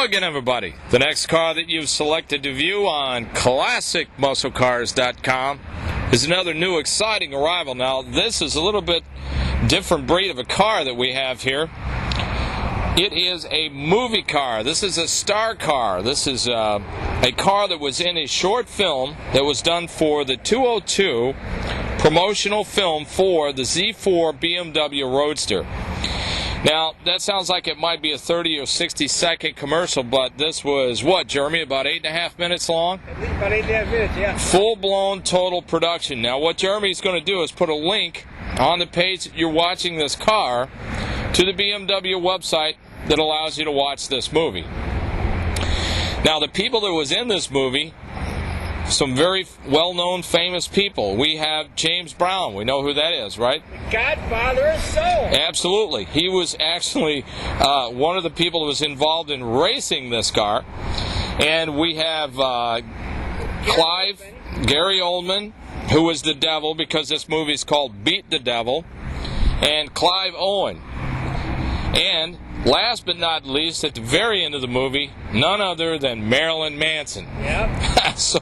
Hello again, everybody. The next car that you've selected to view on ClassicMuscleCars.com is another new exciting arrival. Now, this is a little bit different breed of a car that we have here. It is a movie car. This is a star car. This is a car that was in a short film that was done for the 202 promotional film for the Z4 BMW Roadster. Now, that sounds like it might be a 30 or 60 second commercial, but this was, what, Jeremy, about 8.5 minutes long? About 8.5 minutes, yeah. Full-blown total production. Now, what Jeremy's going to do is put a link on the page that you're watching this car to the BMW website that allows you to watch this movie. Now, the people that was in this movie, some very well-known, famous people. We have James Brown. We know who that is, right? Godfather of soul. Absolutely. He was actually one of the people who was involved in racing this car. And we have Gary Oldman, who was the devil, because this movie is called Beat the Devil, and Clive Owen. And last but not least, at the very end of the movie, none other than Marilyn Manson. Yep. So,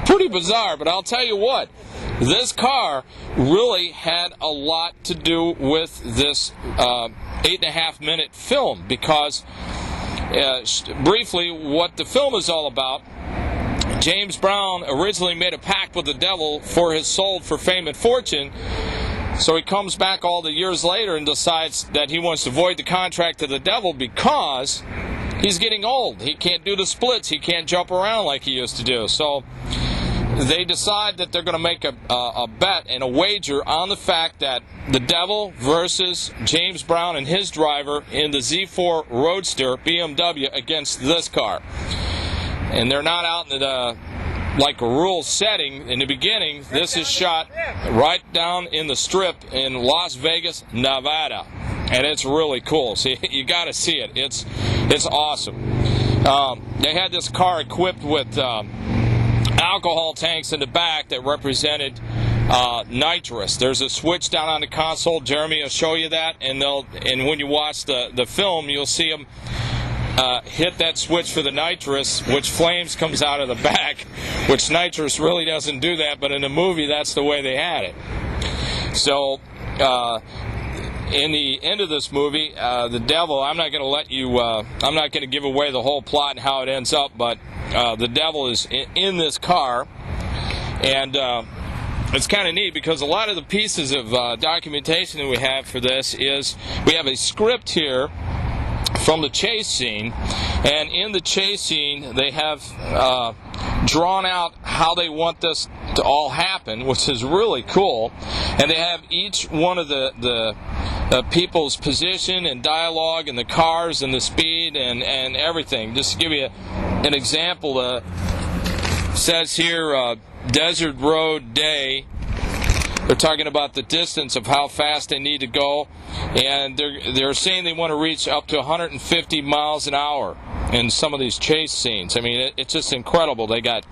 pretty bizarre, but I'll tell you what, this car really had a lot to do with this 8.5 minute film, because briefly, what the film is all about, James Brown originally made a pact with the devil for his soul for fame and fortune. So he comes back all the years later and decides that he wants to void the contract to the devil because he's getting old. He can't do the splits. He can't jump around like he used to do. So they decide that they're going to make a bet and a wager on the fact that the devil versus James Brown and his driver in the Z4 Roadster BMW against this car. And they're not out in the like a rural setting in the beginning. This is shot right down in the Strip in Las Vegas, Nevada, and it's really cool. See, you got to see it. It's awesome. They had this car equipped with alcohol tanks in the back that represented nitrous. There's a switch down on the console. Jeremy will show you that, and when you watch the film, you'll see them hit that switch for the nitrous, which flames comes out of the back, which nitrous really doesn't do that, but in the movie that's the way they had it. So in the end of this movie, the devil, I'm not going to let you, I'm not going to give away the whole plot and how it ends up, but the devil is in this car, and it's kind of neat because a lot of the pieces of documentation that we have for this is, we have a script here from the chase scene, and in the chase scene they have drawn out how they want this to all happen, which is really cool, and they have each one of the people's position and dialogue and the cars and the speed and everything. Just to give you an example, it says here Desert Road Day. They're talking about the distance of how fast they need to go, and they're saying they want to reach up to 150 miles an hour in some of these chase scenes. I mean, it's just incredible. They got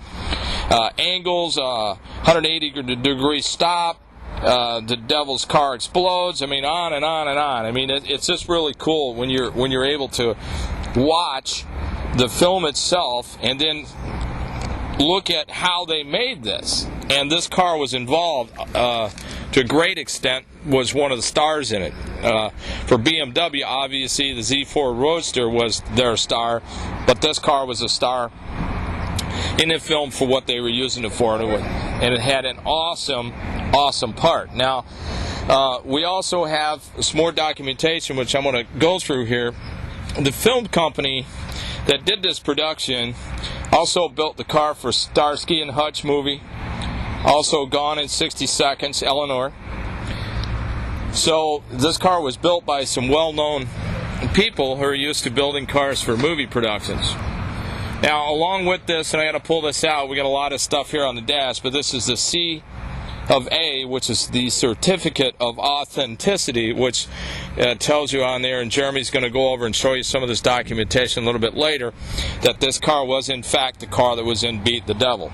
angles, 180 degree stop, the devil's car explodes. I mean, on and on and on. I mean, it's just really cool when you're able to watch the film itself and then look at how they made this. And this car was involved to a great extent, was one of the stars in it. For BMW, obviously the Z4 Roadster was their star, but this car was a star in the film for what they were using it for, and it had an awesome part. Now, we also have some more documentation, which I'm going to go through here. The film company that did this production also built the car for Starsky and Hutch movie, also Gone in 60 Seconds, Eleanor. So this car was built by some well-known people who are used to building cars for movie productions. Now, along with this, and I got to pull this out, we got a lot of stuff here on the dash, but this is the C of A, which is the certificate of authenticity, which tells you on there, and Jeremy's going to go over and show you some of this documentation a little bit later, that this car was in fact the car that was in Beat the Devil.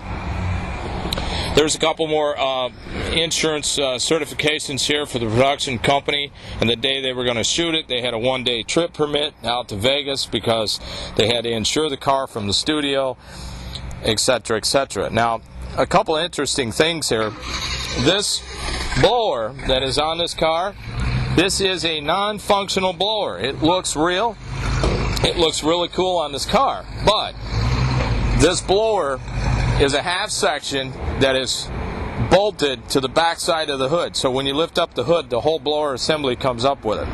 There's a couple more insurance certifications here for the production company, and the day they were going to shoot it, they had a one-day trip permit out to Vegas because they had to insure the car from the studio, etc., etc. Now, a couple of interesting things here. This blower that is on this car, this is a non-functional blower. It looks real. It looks really cool on this car, but this blower is a half section that is bolted to the back side of the hood. So when you lift up the hood, the whole blower assembly comes up with it.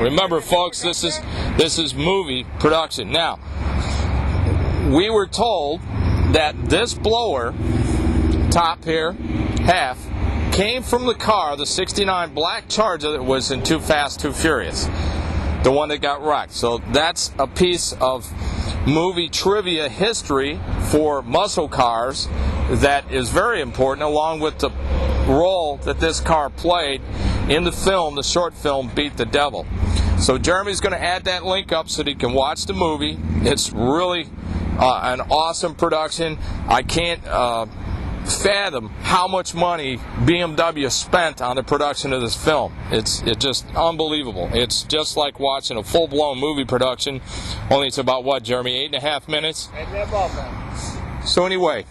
Remember, folks, this is movie production. Now, we were told that this blower, top here, half, came from the car, the '69 black Charger that was in Too Fast, Too Furious, the one that got wrecked. So that's a piece of movie trivia history for muscle cars that is very important, along with the role that this car played in the film, the short film Beat the Devil. So Jeremy's going to add that link up so that you can watch the movie. It's really an awesome production. I can't fathom how much money BMW spent on the production of this film. It's just unbelievable. It's just like watching a full-blown movie production, only it's about what, Jeremy, 8.5 minutes? So anyway,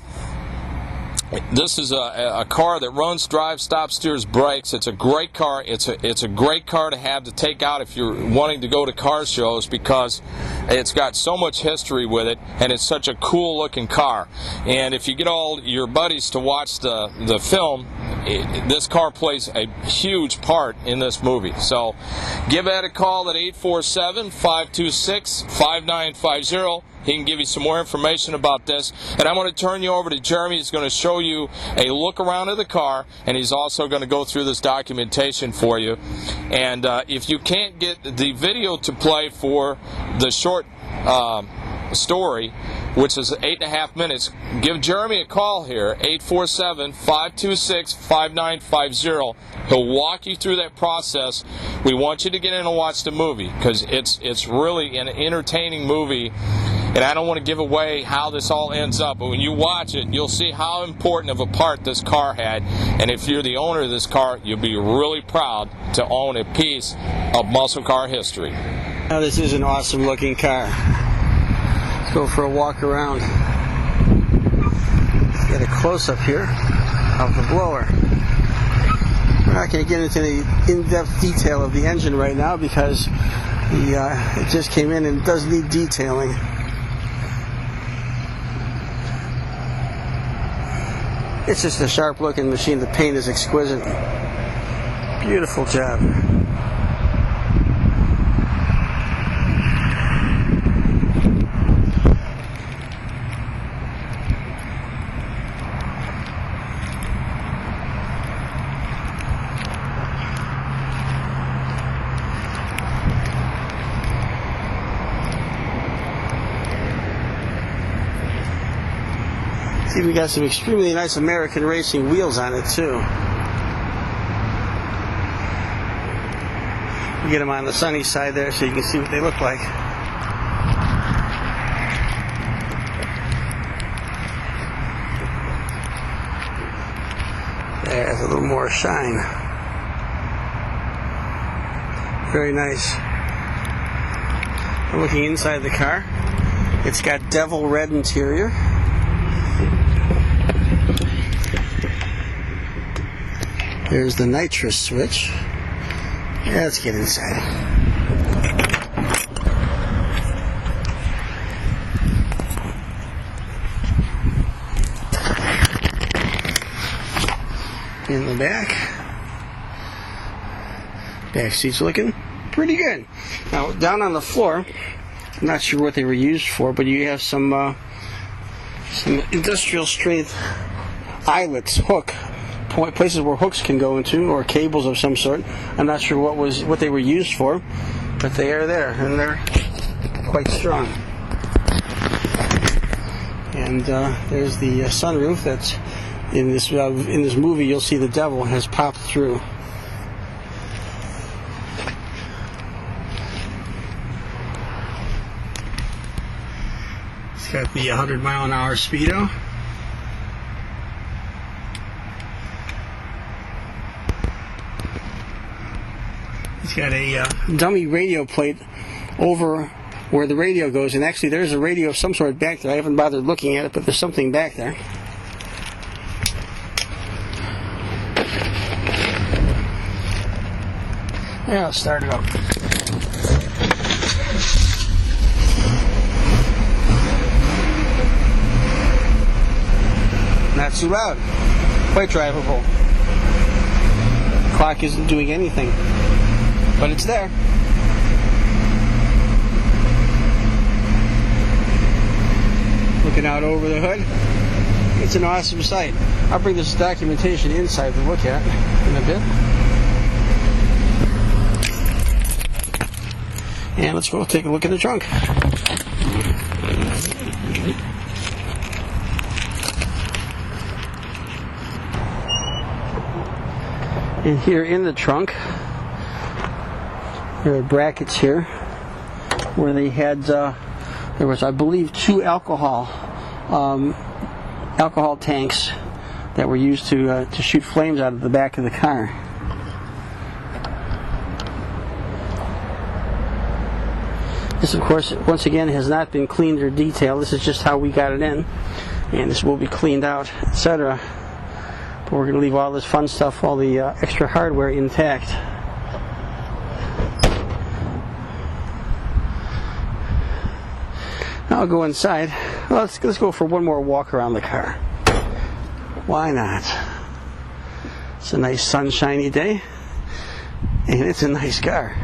this is a car that runs, drives, stops, steers, brakes. It's a great car. It's a great car to have to take out if you're wanting to go to car shows, because it's got so much history with it, and it's such a cool looking car. And if you get all your buddies to watch the film, this car plays a huge part in this movie. So give Ed a call at 847-526-5950. He can give you some more information about this. And I'm going to turn you over to Jeremy. He's going to show you a look around of the car, and he's also going to go through this documentation for you. And if you can't get the video to play for the short story, which is 8.5 minutes, give Jeremy a call here, 847-526-5950. He'll walk you through that process. We want you to get in and watch the movie, because it's really an entertaining movie. And I don't want to give away how this all ends up, but when you watch it, you'll see how important of a part this car had. And if you're the owner of this car, you'll be really proud to own a piece of muscle car history. Now, this is an awesome looking car. Let's go for a walk around. Get a close up here of the blower. We're not going to get into the in-depth detail of the engine right now, because it just came in and does need detailing. It's just a sharp looking machine. The paint is exquisite. Beautiful job. See, we got some extremely nice American racing wheels on it too. We get them on the sunny side there so you can see what they look like. There's a little more shine. Very nice. I'm looking inside the car. It's got devil red interior. There's the nitrous switch. Yeah, let's get inside. In the back seat's looking pretty good. Now, down on the floor, I'm not sure what they were used for, but you have some industrial strength eyelets, places where hooks can go into, or cables of some sort. I'm not sure what they were used for, but they are there, and they're quite strong. And there's the sunroof. That's in this movie. You'll see the devil has popped through. It's got the 100-mile-an-hour speedo. He's got a dummy radio plate over where the radio goes, and actually there's a radio of some sort back there. I haven't bothered looking at it, but there's something back there. Yeah, let's start it up. Not too loud. Quite drivable. Clock isn't doing anything, but it's there. Looking out over the hood, it's an awesome sight. I'll bring this documentation inside to look at in a bit. And let's go take a look at the trunk. And here in the trunk, there are brackets here where they had, there was, I believe, 2 alcohol tanks that were used to shoot flames out of the back of the car. This, of course, once again, has not been cleaned or detailed. This is just how we got it in, and this will be cleaned out, etc. But we're going to leave all this fun stuff, all the extra hardware, intact. Now I'll go inside. Well, let's go for one more walk around the car. Why not? It's a nice sunshiny day, and it's a nice car.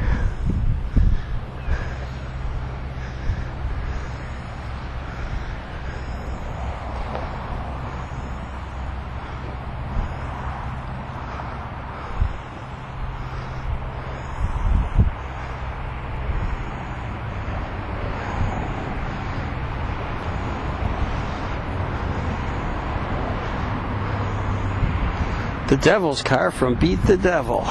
The Devil's car from Beat the Devil.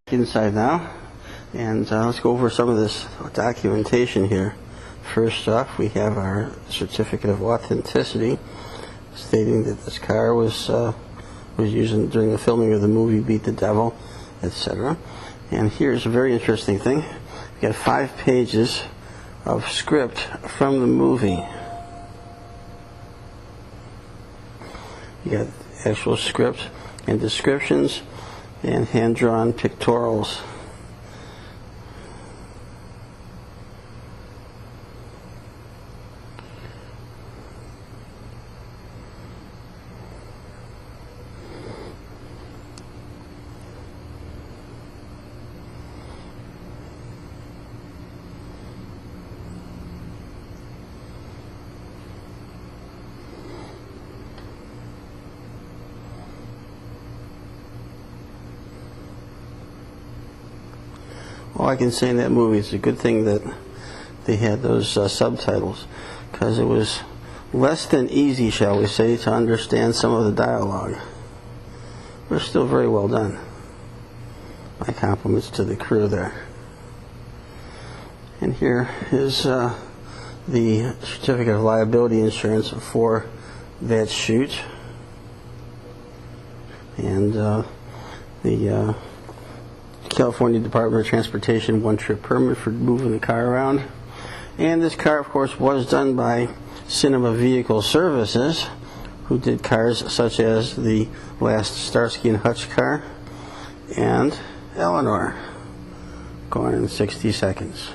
Inside now, and let's go over some of this documentation here. First off, we have our certificate of authenticity stating that this car was used during the filming of the movie Beat the Devil, etc. And here's a very interesting thing. We've got 5 pages of script from the movie. You got actual script and descriptions and hand-drawn pictorials. All I can say in that movie, it's a good thing that they had those subtitles, because it was less than easy, shall we say, to understand some of the dialogue. But still very well done. My compliments to the crew there. And here is the certificate of liability insurance for that shoot. And the California Department of Transportation one-trip permit for moving the car around. And this car, of course, was done by Cinema Vehicle Services, who did cars such as the last Starsky and Hutch car and Eleanor, going in 60 seconds.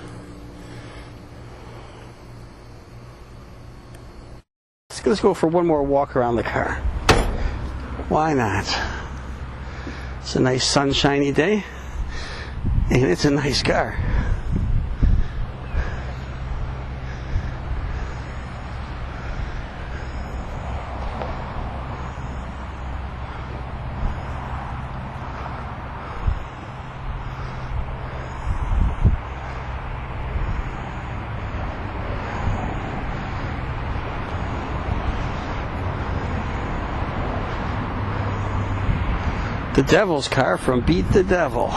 Let's go for one more walk around the car. Why not? It's a nice sunshiny day, and it's a nice car. The Devil's car from Beat the Devil.